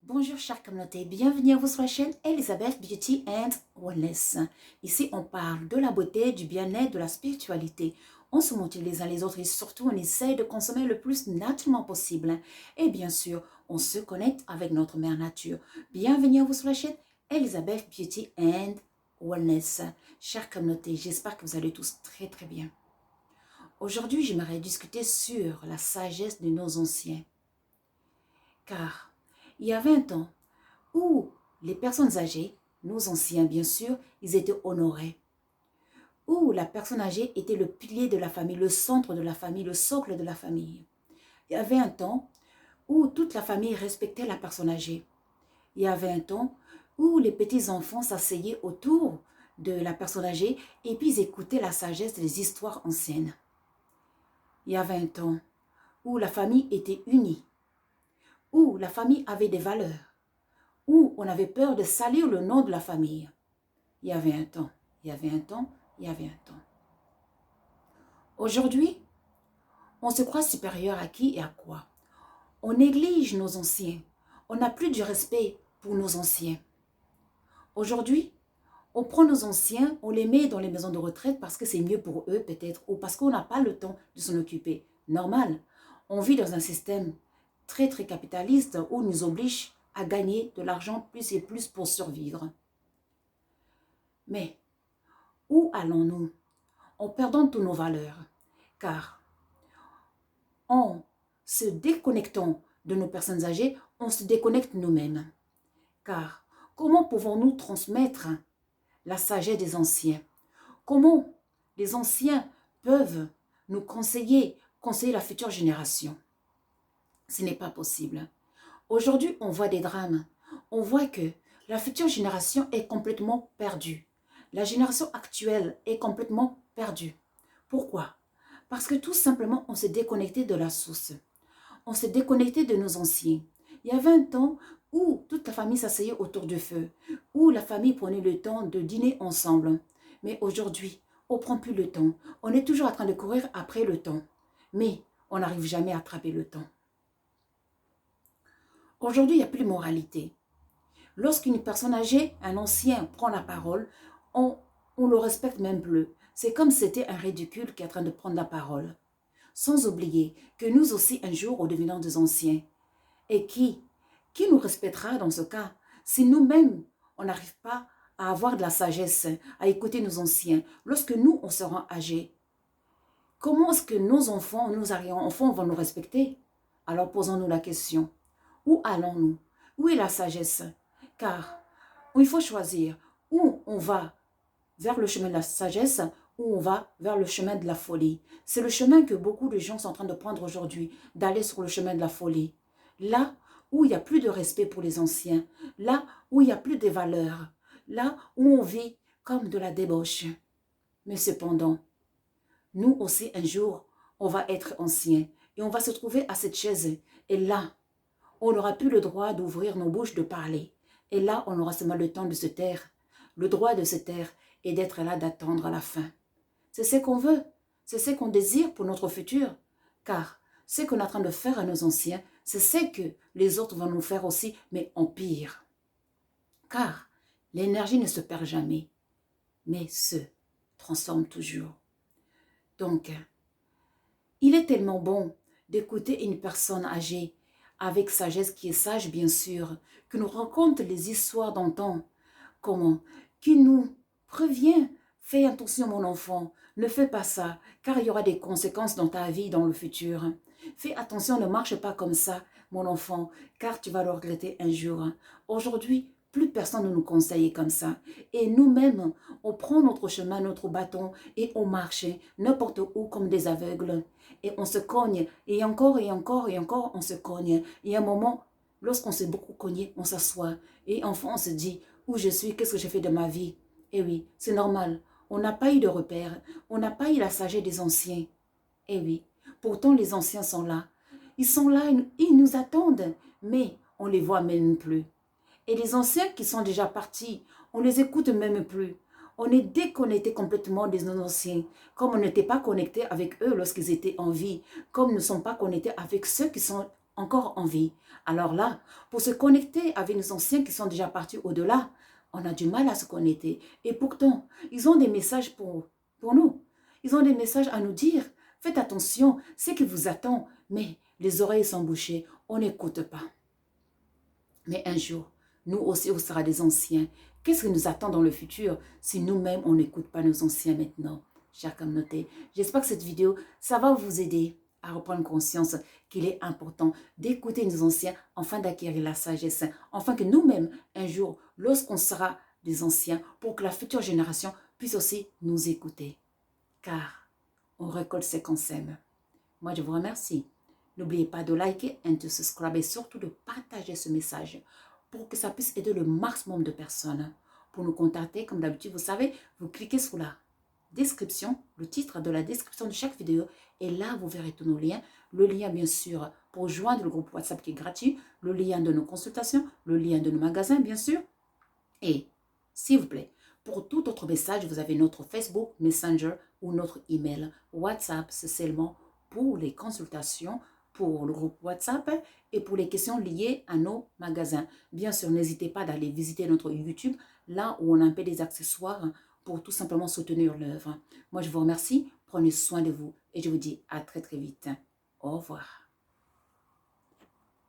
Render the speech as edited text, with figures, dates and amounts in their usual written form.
Bonjour chère communauté, bienvenue à vous sur la chaîne Elizabeth Beauty and Wellness. Ici on parle de la beauté, du bien-être, de la spiritualité. On se motive les uns les autres et surtout on essaye de consommer le plus naturellement possible. Et bien sûr, on se connecte avec notre mère nature. Bienvenue à vous sur la chaîne Elizabeth Beauty and Wellness. Chère communauté, j'espère que vous allez tous très bien. Aujourd'hui, j'aimerais discuter sur la sagesse de nos anciens. Car il y avait un temps où les personnes âgées, nos anciens bien sûr, ils étaient honorés. Où la personne âgée était le pilier de la famille, le centre de la famille, le socle de la famille. Il y avait un temps où toute la famille respectait la personne âgée. Il y avait un temps où les petits-enfants s'asseyaient autour de la personne âgée et puis ils écoutaient la sagesse des histoires anciennes. Il y avait un temps où la famille était unie, où la famille avait des valeurs, où on avait peur de salir le nom de la famille. Il y avait un temps, il y avait un temps, il y avait un temps. Aujourd'hui, on se croit supérieur à qui et à quoi? On néglige nos anciens. On n'a plus du respect pour nos anciens. Aujourd'hui, on prend nos anciens, on les met dans les maisons de retraite parce que c'est mieux pour eux peut-être, ou parce qu'on n'a pas le temps de s'en occuper. Normal. On vit dans un système très capitaliste où on nous oblige à gagner de l'argent plus et plus pour survivre. Mais où allons-nous en perdant toutes nos valeurs? Car en se déconnectant de nos personnes âgées, on se déconnecte nous-mêmes. Car comment pouvons-nous transmettre la sagesse des anciens? Comment les anciens peuvent nous conseiller la future génération? Ce n'est pas possible. Aujourd'hui, on voit des drames. On voit que la future génération est complètement perdue. La génération actuelle est complètement perdue. Pourquoi? Parce que tout simplement, on s'est déconnecté de la source. On s'est déconnecté de nos anciens. Il y avait un temps où toute la famille s'asseyait autour du feu, où la famille prenait le temps de dîner ensemble. Mais aujourd'hui, on ne prend plus le temps. On est toujours en train de courir après le temps. Mais on n'arrive jamais à attraper le temps. Aujourd'hui, il n'y a plus de moralité. Lorsqu'une personne âgée, un ancien, prend la parole, on le respecte même plus. C'est comme si c'était un ridicule qui est en train de prendre la parole. Sans oublier que nous aussi, un jour, nous devenons des anciens. Et qui nous respectera dans ce cas si nous-mêmes, on n'arrive pas à avoir de la sagesse, à écouter nos anciens, lorsque nous, on sera âgés? Comment est-ce que nos enfants, nos arrière-enfants vont nous respecter? Alors posons-nous la question. Où allons-nous? Où est la sagesse? Car il faut choisir où on va vers le chemin de la sagesse ou on va vers le chemin de la folie. C'est le chemin que beaucoup de gens sont en train de prendre aujourd'hui, d'aller sur le chemin de la folie. Là où il n'y a plus de respect pour les anciens, là où il n'y a plus de valeurs, là où on vit comme de la débauche. Mais cependant, nous aussi un jour, on va être anciens et on va se trouver à cette chaise. Et là, on n'aura plus le droit d'ouvrir nos bouches, de parler. Et là, on aura seulement le temps de se taire. Le droit de se taire et d'être là, d'attendre à la fin. C'est ce qu'on veut. C'est ce qu'on désire pour notre futur. Car ce qu'on est en train de faire à nos anciens, c'est ce que les autres vont nous faire aussi, mais en pire. Car l'énergie ne se perd jamais, mais se transforme toujours. Donc, il est tellement bon d'écouter une personne âgée avec sagesse, qui est sage bien sûr, qui nous raconte les histoires d'antan, comment, qui nous prévient, fais attention mon enfant, ne fais pas ça, car il y aura des conséquences dans ta vie dans le futur. Fais attention, ne marche pas comme ça, mon enfant, car tu vas le regretter un jour. Aujourd'hui, plus personne ne nous conseille comme ça. Et nous-mêmes, on prend notre chemin, notre bâton, et on marche n'importe où comme des aveugles. Et on se cogne, et encore, et encore, et encore, on se cogne. Et à un moment, lorsqu'on s'est beaucoup cogné, on s'assoit. Et enfin, on se dit, où je suis, qu'est-ce que j'ai fait de ma vie? Et oui, c'est normal. On n'a pas eu de repères. On n'a pas eu la sagesse des anciens. Et oui, pourtant les anciens sont là. Ils sont là, ils nous attendent, mais on ne les voit même plus. Et les anciens qui sont déjà partis, on ne les écoute même plus. On est déconnecté complètement des anciens, comme on n'était pas connecté avec eux lorsqu'ils étaient en vie, comme nous ne sommes pas connectés avec ceux qui sont encore en vie. Alors là, pour se connecter avec nos anciens qui sont déjà partis au-delà, on a du mal à se connecter. Et pourtant, ils ont des messages pour nous. Ils ont des messages à nous dire. Faites attention, c'est qui vous attend. Mais les oreilles sont bouchées, on n'écoute pas. Mais un jour, nous aussi, on sera des anciens. Qu'est-ce qui nous attend dans le futur si nous-mêmes, on n'écoute pas nos anciens maintenant? Chère communauté, j'espère que cette vidéo, ça va vous aider à reprendre conscience qu'il est important d'écouter nos anciens afin d'acquérir la sagesse, afin que nous-mêmes, un jour, lorsqu'on sera des anciens, pour que la future génération puisse aussi nous écouter. Car on récolte ce qu'on sème. Moi, je vous remercie. N'oubliez pas de liker et de subscribe et surtout de partager ce message pour que ça puisse aider le maximum de personnes. Pour nous contacter, comme d'habitude, vous savez, vous cliquez sur la description, le titre de la description de chaque vidéo et là, vous verrez tous nos liens. Le lien, bien sûr, pour joindre le groupe WhatsApp qui est gratuit, le lien de nos consultations, le lien de nos magasins, bien sûr. Et, s'il vous plaît, pour tout autre message, vous avez notre Facebook, Messenger ou notre email. WhatsApp, c'est seulement pour les consultations, pour le groupe WhatsApp et pour les questions liées à nos magasins. Bien sûr, n'hésitez pas d'aller visiter notre YouTube, là où on a un peu des accessoires pour tout simplement soutenir l'œuvre. Moi, je vous remercie, prenez soin de vous et je vous dis à très très vite. Au revoir.